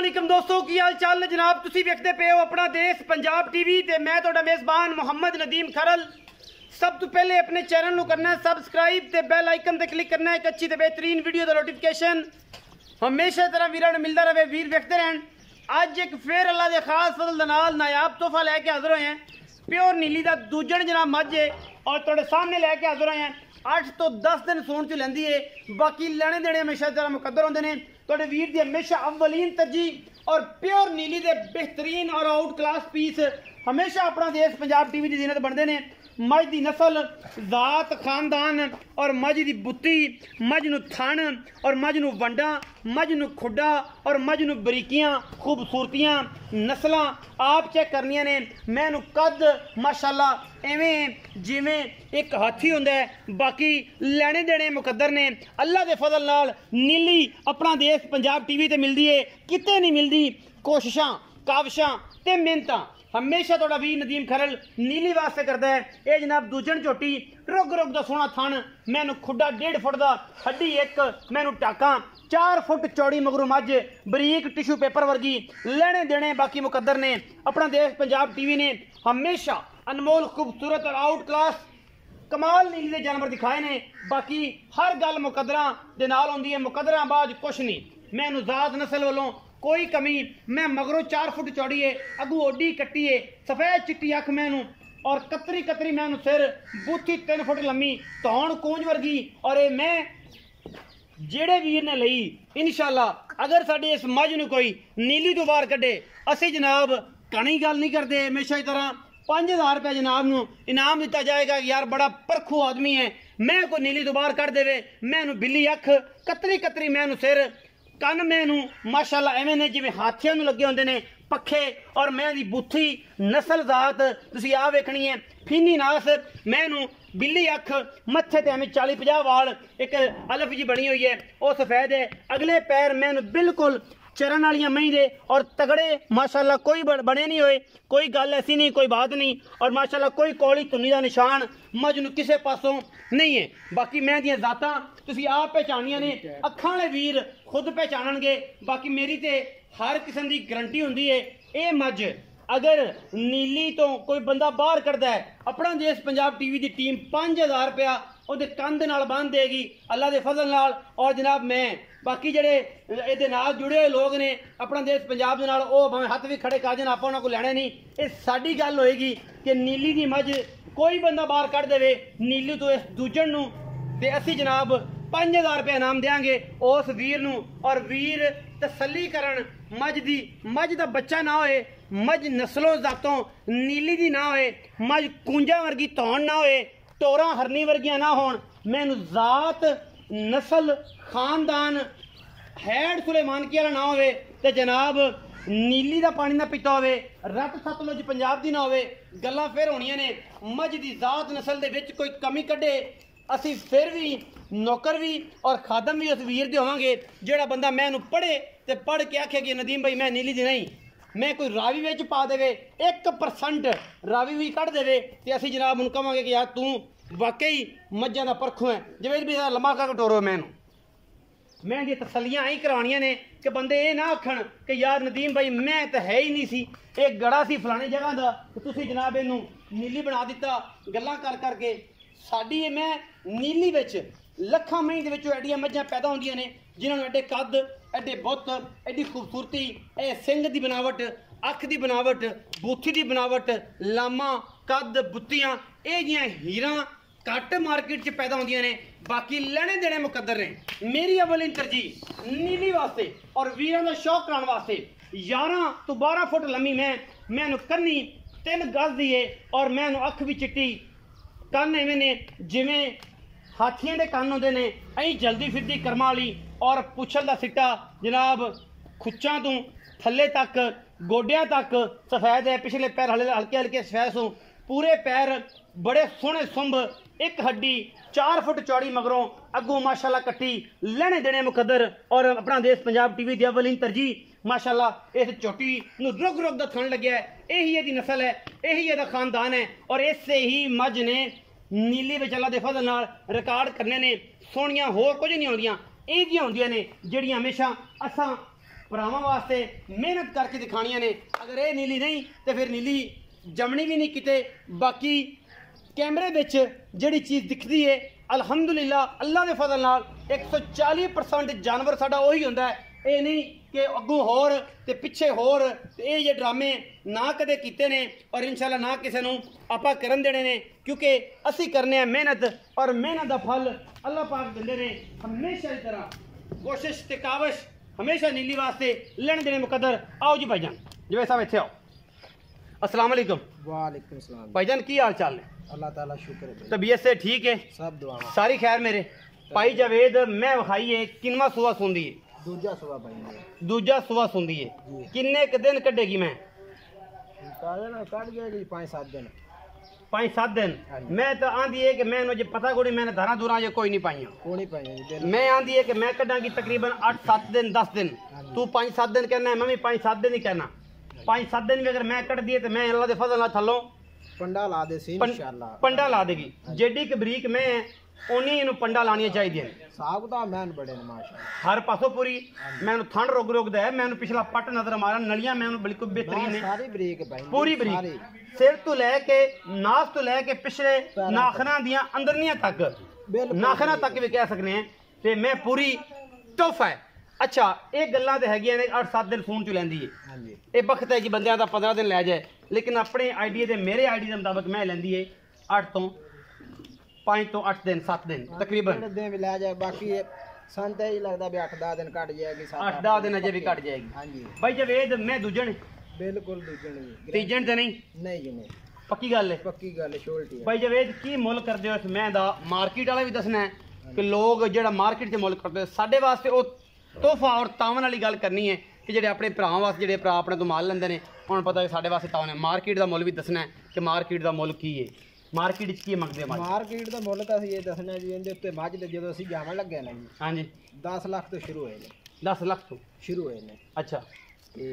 वालेकुम दोस्तों की हाल चाल ने जनाब तुसी वेखदे पे हो अपना देश पंजाब टीवी ते मैं तुहाडा मेज़बान मोहम्मद नदीम खरल। सब तो पहले अपने चैनल नू करना है सबसक्राइब ते बेल आइकन ते क्लिक करना है एक अच्छी ते बेहतरीन वीडियो दा नोटिफिकेशन हमेशा तरह वीरां नूं मिलदा रहे। वीर वेखदे रहन। अज एक फिर अल्लाह दे खास फजल दे नाल नायाब तोहफा लैके हाज़र होए हैं। प्योर नीली दा दूजण जनाब मझ है और तुहाडे सामने लैके हाज़र होए हैं। 8 तो 10 दिन सूण च लैंदी है, बाकी लेने देने हमेशा जरा मुकद्दर होंदे ने। तुहाडे वीर दी हमेशा अव्वलीन तरजीह और प्योर नीली दे बेहतरीन और आउट क्लास पीस हमेशा अपना देश पंजाब टीवी की जीनत बनते हैं। मझ की नस्ल जात खानदान और मझ की बुत्ती, मझ नूं थण और मझ नूं वंडा, मझ नूं खुड्डा और मझ नूं बरीकियां खूबसूरतियां नस्लां आप चेक करनियां ने। मैनू कद माशाअल्लाह एवें जिवें एक हाथी हुंदा है, बाकी लेने देने मुकद्दर ने। अल्लाह के फजल नाल नीली अपना देश पंजाब टीवी ते मिलदी है, किते नहीं मिलदी। कोशिशां काविशां ते मेहनतां हमेशा तुहाडा वीर नदीम खरल नीली वास्ते करता है। ये जनाब दूजण झोटी रुग रुग दा सोहना थण, मैनू खुड्डा 1.5 फुट दा, हड्डी एक, मैनू टाकां 4 फुट चौड़ी मगरू मझ बरीक टिशू पेपर वर्गी लेने देने बाकी मुकद्दर ने। अपना देश पंजाब टीवी ने हमेशा अनमोल खूबसूरत और आउट क्लास कमाल नीली दे जानवर दिखाए ने। बाकी हर गल मुकद्दरां दे नाल होंदी है, मुकद्दरां बाज कुछ नहीं। मैनू जात नस्ल वालों कोई कमी, मैं मगरों 4 फुट चौड़ी है, अगू ओडी कट्टी है, सफेद चिट्टी अख मैनू और कतरी कतरी मैनू सिर, बूथी 3 फुट लम्मी, धौण कूंज वर्गी। और ये मैं जेड़े वीर ने लई इंशाअल्लाह अगर साडे इस मझ नूं कोई नीली तो बाहर कड्डे, असीं जनाब कणी गल नहीं करते। हमेशा की तरह 5000 रुपये जनाब नूं इनाम दिता जाएगा। यार बड़ा परखू आदमी है, मैं कोई नीली तो बाहर कढ़ देवे, मैनू बिल्ली अख, कतरी कतरी मैनू सिर, कन मैनू माशाअल्लाह एवें ने जिवें हाथियां नूं लगे होंदे ने पखे। और मैं दी बुत्थी नस्ल जात तुसीं आ वेखणी है, फीनी नास, मैनू बिल्ली अख, मत्थे ते एवें 40-50 वाल, एक अलफ जी बनी हुई है, वो सफेद है। अगले पैर मैनू बिल्कुल चरण वालियां मही दे और तगड़े माशाअल्लाह कोई बने नहीं होए, कोई गल ऐसी नहीं, कोई बात नहीं। और माशाअल्लाह कोई कौली धुनी का निशान मझ नूं किसे पासों नहीं है। बाकी मैं दियां जातां तुसीं आप पहचानियां ने, अखां वाले वीर खुद पहचानणगे। बाकी मेरी ते हर किस्म की गारंटी हुंदी है। ये मझ अगर नीली तो कोई बंदा बाहर कढ़दा है, अपना देश पंजाब टीवी की टीम 5000 रुपया ਉਹਦੇ ਕੰਨ ਦੇ ਨਾਲ ਬੰਨ ਦੇਗੀ अल्लाह के फजल नाल। और जनाब मैं बाकी ਜਿਹੜੇ ਇਹਦੇ ਨਾਲ जुड़े हुए लोग ने अपना देश पंजाब ਦੇ ਨਾਲ, ਉਹ ਭਾਵੇਂ ਹੱਥ ਵੀ ਖੜੇ ਕਰ ਜਾਣ, ਆਪਾਂ ਉਹਨਾਂ ਕੋਲ ਲੈਣੇ ਨਹੀਂ। ਇਹ ਸਾਡੀ ਗੱਲ ਹੋਏਗੀ ਕਿ ਨੀਲੀ ਦੀ ਮੱਝ ਕੋਈ ਬੰਦਾ ਬਾਹਰ ਕੱਢ ਦੇਵੇ नीली तो इस दूजण ਨੂੰ, ਤੇ ਅਸੀਂ जनाब 5000 रुपये इनाम देंगे उस वीर नूं। और वीर तसल्ली करन मझ दी, मझ दा बच्चा ना होए, मझ नस्लों जातों नीली दी ना होए, मझ कुंजा वर्गी धौण ना होए, टोरा हरनी वर्गियां ना होण, मैनू जात नस्ल खानदान हैड सुलेमानकी वाला ना होवे, ते जनाब नीली दा पानी ना पीता होवे, रत सतलुज पंजाब दी ना होवे, गल्लां फिर होणियां ने। मझ दी जात नस्ल दे विच कोई कमी कढे, असी फिर भी नौकर भी और खादम भी उस वीर दे होवांगे जेड़ा बंदा मैनू पढ़े ते पढ़ के आखे कि नदीम भाई मैं नीली दी नहीं, मैं कोई रावी विच पा देवे 1% रावी भी कढ़ देवे, ते असी जनाब उन कहांगे कि यार तू वाकई मज्जां दा परखू है। जिवें भी लम्मा का टोरो मैनू मैं ये तसलियां ही करवानियां ने कि बंदे ये ना आखण कि यार नदीम भाई मैं तो है ही नहीं सी, एक गड़ा सी फलानी जगह का, तुसीं जनाब इनू नीली बना दिता गल्लां कर करके। साडी मैं नीली विच लखां महीं दे विचों एडियां मज्जां पैदा होंदियां ने जिन्हां नूं एडे कद, एडे बुत्त, एडी खूबसूरती, ए सिंग दी बनावट, अख दी बनावट, बूथी दी बनावट, लामा कद बुत्तियां, ये जियां हीरां घट मार्केट च पैदा होंदियां ने। बाकी लेने देने मुकद्दर ने। मेरी अवलीन तरजीह नीली वास्ते और वीरां दा शौक कराने वास्ते 11 तो 12 फुट लम्मी मैनू कन्नी 3 गज दी है और मैनू अख भी चिट्टी, कन एवें ने जिवें हाथियां दे कन होंदे ने, अई जल्दी फिरदी कर्मां वाली। और पुछल दा सिट्टा जनाब खुच्चां तो थल्ले तक गोडियां तक सफेद है, पिछले पैर हल्के हल्के सफेद हों, पूरे पैर बड़े सोहने सुंभ, एक हड्डी 4 फुट चौड़ी मगरों अगों माशाअल्लाह कट्टी, लेने देने मुकद्दर। और अपना देश पंजाब टीवी दी अव्वलीन तरजीह माशाअल्लाह इस चोटी नूं रुग रुग दा थण लग्या है। यही इहदी नस्ल है, यही इहदा खानदान है और इससे ही मझ ने नीली विच अल्लाह दे फजल नाल रिकॉर्ड करने ने। सोहणियां होर कुछ नहीं होंदियां, ਇਹ ਜੀਆਂ ਹੁੰਦੀਆਂ ਨੇ ਜਿਹੜੀਆਂ ਹਮੇਸ਼ਾ ਅਸਾਂ ਭਰਾਵਾਂ ਵਾਸਤੇ ਮਿਹਨਤ ਕਰਕੇ ਦਿਖਾਣੀਆਂ ਨੇ। ਅਗਰ ਇਹ ਨੀਲੀ ਨਹੀਂ ਤੇ ਫਿਰ ਨੀਲੀ ਜਮਣੀ ਵੀ ਨਹੀਂ ਕਿਤੇ। ਬਾਕੀ कैमरे विच जिहड़ी चीज़ दिखती है अलहमदुलिल्लाह अल्लाह के फजल नाल 140% जानवर साडा उही हुंदा है। ये नहीं कि अगों होर ते पिछे होर ते ये ड्रामे ना कदे कीते ने और इंशाल्लाह ना किसी नूं आपां करन देने ने, क्योंकि असी करने मेहनत और मेहनत का फल अल्लाह पाक दिंदे ने। हमेशा इस तरह कोशिश ते काविश हमेशा नीली वास्ते लेने देने मुकद्दर। आओ जी भाईजान, जवेद साहब इत्थे आओ। अस्सलाम वालेकुम। वालेकुम सलाम भाईजान की हाल चाल है? अल्लाह ताला शुक्र है, तबीयत से ठीक है? सब दुआ सारी खैर मेरे भाई जावेद मैं विखाई है किनवा सुबह सुनदी है? दूजा सुबह भाई दूजा सुबह सुनदी है। किन्ने क दिन कटेगी? मैं कट जाएगी 5-7 दिन। 5-7 दिन। मैं तो आंदी है कि मैं मुझे पता कोई मैंने धारा दूरा जो कोई नहीं पाई कोई नहीं पाई। मैं आंदी है कि मैं कटांगी तकरीबन 8-7 दिन 10 दिन। तू 5-7 दिन कहना है, मैं भी 5-7 दिन ही कहना। 5-7 दिन भी अगर मैं कट दिए तो मैं अल्लाह के फजल नाल थल्लों पंडा ला दे सी इंशाअल्लाह। पंडा ला देगी जेडी क बरीक में उन्नी इनु पंडा लानियां चाहिए। साहब दा मैन बड़े ने माशाअल्लाह, हर पासों पूरी। मैंने ठंड रोक रोकदा है, मैंने पिछला पट नजर मारा, नलियां मैंने बिल्कुल बेहतरीन है, सारी बरीक भाई पूरी बरीक। सिर तो लैके नास तो लैके पिछले नाखना दियां अंदरनियां तक, नाखना तक भी कह सकते हैं ते मैं पूरी टफ है। अच्छा ये गल्लां ते हैगियां ने 8-7 दिन फोन च लैंदी है। हां जी ये वक्त है कि बंदियां दा 15 दिन लै जाए, लेकिन अपने आइडिया दे मेरे आइडिया के मुताबिक मैं लैंदी है 5 तो 8 दिन 7 दिन तकरीबन। दिन भी लै जाए, बाकी संत ही लगदा भी 8-10 दिन कट जाएगी। 8-10 दिन अजे भी कट जाएगी। हां जी भाई जवेद मैं दूजन बिल्कुल दूजन जी, तीजन ते नहीं? नहीं जी नहीं, पक्की गल है? पक्की गल है, श्योरिटी है। भाई जवेद की मुल करदे हो इस मैं दा? मार्केट वाला भी दसना है कि लोग जेड़ा मार्केट च मुल करदे साडे वास्ते ओ तोहफा और तावन वाली गल करनी है कि जेडे अपने भरावां वास्ते जेडे भरा अपने तो माल लैंदे ने उन्हें पता है साडे वास्ते तावन है। मार्केट का मुल भी दसना है कि मार्केट का मुल की है, मार्केट च की मंगदे मੱਝ? मार्केट ਦਾ ਮੁੱਲ ਤਾਂ ਅਸੀਂ ਇਹ ਦੱਸਣਾ ਜੀ, ਇਹਦੇ ਉੱਤੇ ਮੱਝ ਦੇ ਜਦੋਂ ਅਸੀਂ ਜਾਵਣ ਲੱਗੇ ਨਾ ਜੀ, हाँ जी 10 ਲੱਖ ਤੋਂ ਸ਼ੁਰੂ ਹੋਏ ਨੇ। 10 ਲੱਖ ਤੋਂ ਸ਼ੁਰੂ ਹੋਏ ਨੇ। अच्छा ਤੇ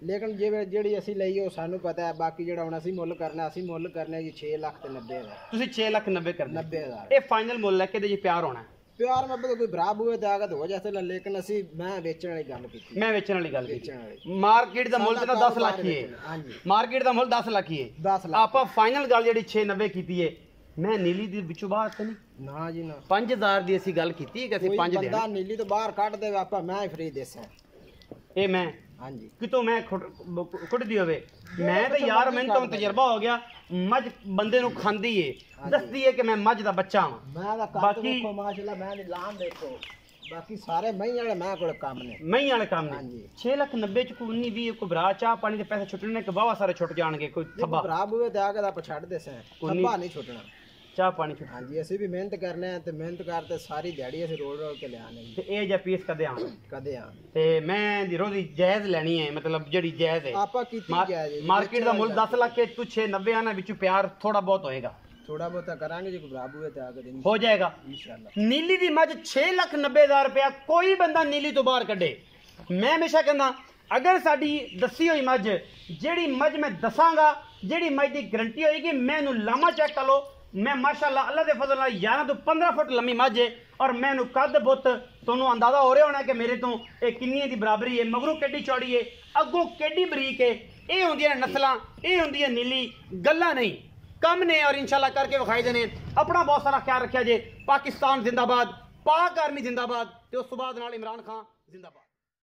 ਲੇਕਿਨ ਜਿਵੇਂ ਜਿਹੜੀ ਅਸੀਂ ਲਈ ਉਹ ਸਾਨੂੰ ਪਤਾ ਹੈ, ਬਾਕੀ ਜਿਹੜਾ ਹੁਣ ਅਸੀਂ ਮੁੱਲ ਕਰਨਾ, ਅਸੀਂ ਮੁੱਲ ਕਰਨਾ ਜੀ 6 ਲੱਖ ਤੇ 90 ਹਜ਼ਾਰ। ਤੁਸੀਂ 6,90,000 ਕਰਨਾ? 90,000 ਇਹ ਫਾਈਨਲ ਮੁੱਲ ਹੈ ਕਿ ਇਹਦੇ 'ਚ ਪਿਆਰ ਹੋਣਾ? ਪਿਆਰ ਮੈਂ ਕੋਈ ਭਰਾ ਬੂਏ ਤੇ ਆਗਤ ਹੋ ਜਾਏ, ਲੇਕਿਨ ਅਸੀਂ ਮੈਂ ਵੇਚਣ ਵਾਲੀ ਗੱਲ ਕੀਤੀ। ਮੈਂ ਵੇਚਣ ਵਾਲੀ ਗੱਲ ਕੀਤੀ। ਵੇਚਣ ਵਾਲੀ ਮਾਰਕੀਟ ਦਾ ਮੁੱਲ ਤਾਂ 10 ਲੱਖ ਹੀ ਹੈ। ਹਾਂਜੀ ਮਾਰਕੀਟ ਦਾ ਮੁੱਲ 10 ਲੱਖ ਹੀ ਹੈ। 10 ਲੱਖ ਆਪਾਂ ਫਾਈਨਲ ਗੱਲ ਜਿਹੜੀ 690 ਕੀਤੀ ਹੈ, ਮੈਂ ਨੀਲੀ ਦੇ ਵਿੱਚੋਂ ਬਾਹਰ ਤੇ ਨਹੀਂ ਨਾ ਜੀ ਨਾ। 5000 ਦੀ ਅਸੀਂ ਗੱਲ ਕੀਤੀ ਕਿ ਅਸੀਂ 5 ਬੰਦਾ ਦੇਣਾ। ਨੀਲੀ ਤੋਂ ਬਾਹਰ ਕੱਢ ਦੇਵੇ ਆਪਾਂ ਮੈਂ ਹੀ ਫ੍ਰੀ ਦੇਸਾਂ। ਇਹ ਮੈਂ ਹਾਂਜੀ ਕਿਤੋਂ ਮੈਂ ਕੁੱਟਦੀ ਹੋਵੇ ਮੈਂ ਤਾਂ ਯਾਰ ਮੈਨੂੰ ਤਾਂ ਤਜਰਬਾ ਹੋ ਗਿਆ। ਮੱਝ ਬੰਦੇ ਨੂੰ ਖਾਂਦੀ ਏ, ਦੱਸਦੀ ਏ ਕਿ ਮੈਂ ਮੱਝ ਦਾ ਬੱਚਾ ਹਾਂ। ਮੈਂ ਦਾ ਕੱਟ ਦੇਖੋ ਮਾਸ਼ਾਅੱਲਾ, ਮੈਂ ਦੀ ਲਾਮ ਦੇਖੋ, ਬਾਕੀ ਸਾਰੇ ਮਹੀਂ ਵਾਲੇ ਮੈਂ ਕੋਲ ਕੰਮ ਨੇ, ਮਹੀਂ ਵਾਲੇ ਕੰਮ ਨੇ। ਹਾਂਜੀ 6,90,000 ਚ ਕੋਈ 19-20 ਕੋਈ ਭਰਾ ਚਾਹ ਪਾਣੀ ਦੇ ਪੈਸੇ ਛੁੱਟਣੇ ਨੇ ਕਿ ਬਾਵਾ ਸਾਰੇ ਛੁੱਟ ਜਾਣਗੇ। ਕੋਈ ਥੱਬਾ ਭਰਾ ਬੂਏ ਤੇ ਆ ਕੇ ਆਪਾਂ ਛੱਡ ਦੇਸਾਂ, ਥੱਬਾ ਨਹੀਂ ਛੁੱਟਣਾ। ਚਾਹ ਪਾਣੀ ਛੁੱਟ। ਹਾਂਜੀ ਅਸੀਂ ਵੀ ਮਿਹਨਤ ਕਰਨੇ ਆ ਤੇ ਮਿਹਨਤ ਕਰਦੇ ਸਾਰੀ ਦਿਹਾੜੀ ਅਸੀਂ ਰੋਲ ਰੋਲ ਕੇ ਲਿਆਣੇ ਤੇ ਇਹ ਜਿਹਾ ਪੀਸ ਕਦੇ ਆਣ ਕਦੇ ਆ ਤੇ ਮੈਂ ਦੀ ਰੋਜ਼ੀ ਜਾਇਜ਼ ਲੈਣੀ ਹੈ, ਮਤਲਬ ਜਿਹੜੀ ਜਾਇਜ਼ ਹੈ। ਆਪਾਂ ਕੀਤੀ ਗਿਆ ਜੀ। ਮਾਰਕੀਟ ਦਾ ਮੁੱਲ 10 ਲੱਖ ਹੈ, ਤੂੰ 690 ਆਣਾ ਵਿੱਚੋਂ ਪਿਆਰ ਥੋੜਾ ਬਹੁਤ ਹੋਏਗਾ, ਥੋੜਾ ਬਹੁਤਾ ਕਰਾਂਗੇ ਜੀ। ਭਰਾ ਬੂਏ ਤੇ ਆ ਕੇ ਹੋ ਜਾਏਗਾ ਇੰਸ਼ਾਅੱਲਾ। ਨੀਲੀ ਦੀ ਮੱਝ 6,90,000 ਰੁਪਇਆ ਕੋਈ ਬੰਦਾ ਨੀਲੀ ਤੋਂ ਬਾਹਰ ਕੱਢੇ। ਮੈਂ ਹਮੇਸ਼ਾ ਕਹਿੰਦਾ ਅਗਰ ਸਾਡੀ ਦੱਸੀ ਹੋਈ ਮੱਝ, ਜਿਹੜੀ ਮੱਝ ਮੈਂ ਦੱਸਾਂਗਾ, ਜਿਹੜੀ ਮੱਝ ਦੀ ਗਰੰਟੀ ਹੋਏਗੀ, ਮੈਂ ਇਹਨੂੰ ਲਾਮਾ ਚੈੱਕ ਕਰ ਲਓ। मैं माशाअल्लाह अल्लाह के फजल नाल 11 तो 15 फुट लंबी मझ है और मैनू कद बुत तुहानू अंदाजा हो रहा होना कि मेरे तो ये किन्नी दी बराबरी है, मगरों केडी चौड़ी है, अगों केडी बरीक है। ये होंदियां नस्लां, ये होंदियां नीली गल्लां नहीं कम ने और इंशाल्लाह करके विखाई देने। अपना बहुत सारा ख्याल रखा जे। पाकिस्तान जिंदाबाद, पाक आर्मी जिंदाबाद, ते उस तो बाद नाल इमरान खान जिंदाबाद।